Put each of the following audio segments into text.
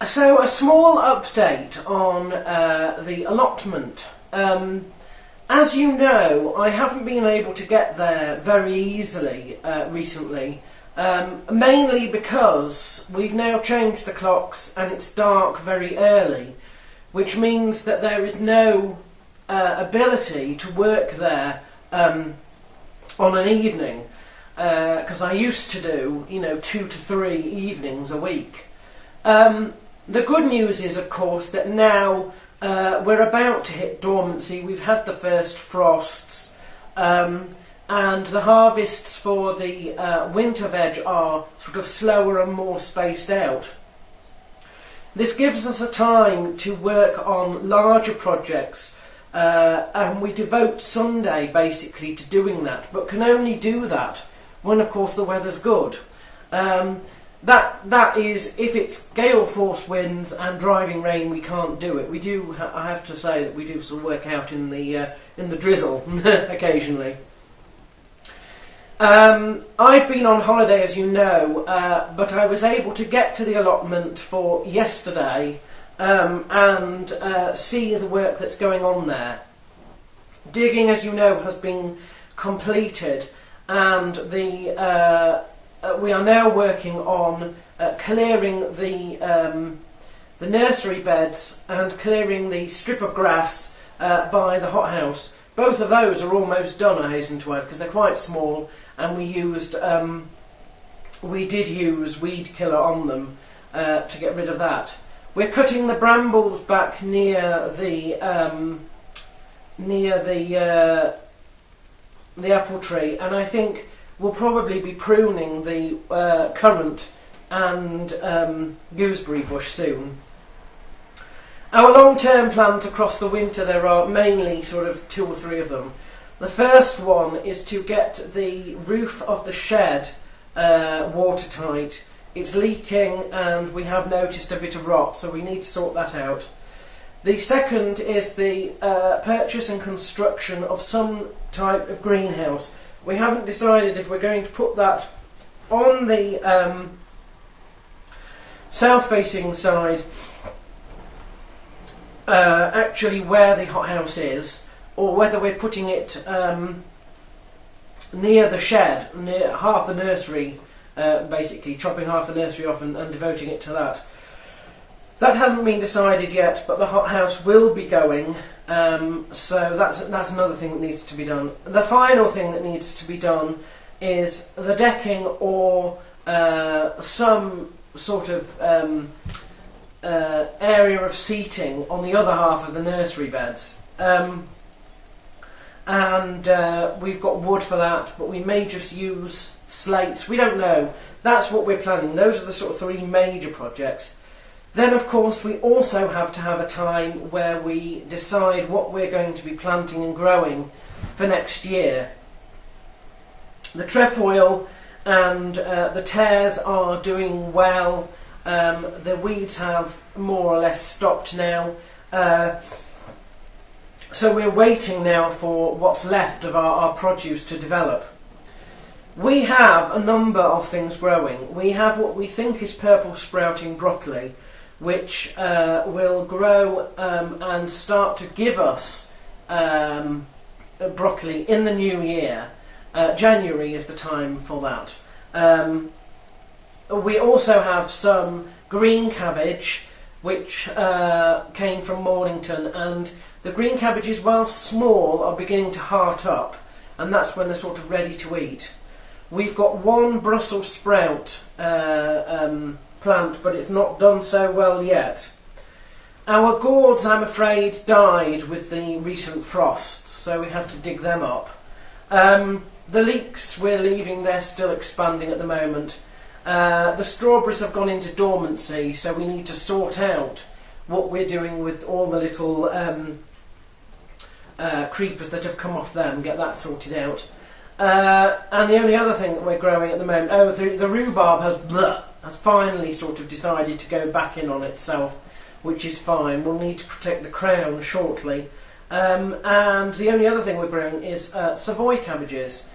So a small update on the allotment. As you know, I haven't been able to get there very easily recently, mainly because we've now changed the clocks and it's dark very early, which means that there is no ability to work there on an evening, because I used to do, 2 to 3 evenings a week. The good news is, of course, that now we're about to hit dormancy. We've had the first frosts, and the harvests for the winter veg are sort of slower and more spaced out. This gives us a time to work on larger projects, and we devote Sunday basically to doing that, but can only do that when, of course, the weather's good. That is, if it's gale force winds and driving rain, we can't do it. We do. I have to say that we do sort of work out in the drizzle occasionally. I've been on holiday, as you know, but I was able to get to the allotment for yesterday and see the work that's going on there. Digging, as you know, has been completed, and we are now working on clearing the nursery beds and clearing the strip of grass by the hothouse. Both of those are almost done, I hasten to add, because they're quite small, and we did use weed killer on them to get rid of that. We're cutting the brambles back near the apple tree, and I think we'll probably be pruning the currant and gooseberry bush soon. Our long-term plans across the winter, there are mainly sort of 2 or 3 of them. The first one is to get the roof of the shed watertight. It's leaking and we have noticed a bit of rot, so we need to sort that out. The second is the purchase and construction of some type of greenhouse. We haven't decided if we're going to put that on the south-facing side, actually where the hothouse is, or whether we're putting it near the shed, near half the nursery, basically chopping half the nursery off and devoting it to that. That hasn't been decided yet, but the hothouse will be going, so that's another thing that needs to be done. The final thing that needs to be done is the decking, or some sort of area of seating on the other half of the nursery beds. We've got wood for that, but we may just use slates. We don't know. That's what we're planning. Those are the sort of 3 major projects. Then, of course, we also have to have a time where we decide what we're going to be planting and growing for next year. The trefoil and the tares are doing well. The weeds have more or less stopped now. So we're waiting now for what's left of our produce to develop. We have a number of things growing. We have what we think is purple sprouting broccoli, which will grow and start to give us broccoli in the new year. January is the time for that. We also have some green cabbage, which came from Mornington, and the green cabbages, while small, are beginning to heart up, and that's when they're sort of ready to eat. We've got one Brussels sprout plant, but it's not done so well yet. Our gourds, I'm afraid, died with the recent frosts, so we have to dig them up. The leeks we're leaving, they're still expanding at the moment. The strawberries have gone into dormancy, so we need to sort out what we're doing with all the little creepers that have come off them, get that sorted out. And the only other thing that we're growing at the moment, the rhubarb has finally sort of decided to go back in on itself, which is fine. We'll need to protect the crown shortly. And the only other thing we're growing is savoy cabbages.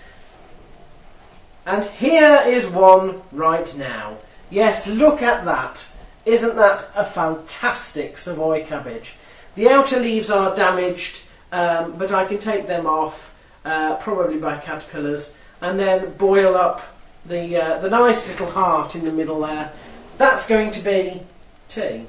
And here is one right now. Yes, look at that. Isn't that a fantastic Savoy cabbage? The outer leaves are damaged, but I can take them off, probably by caterpillars, and then boil up the nice little heart in the middle there. That's going to be tea.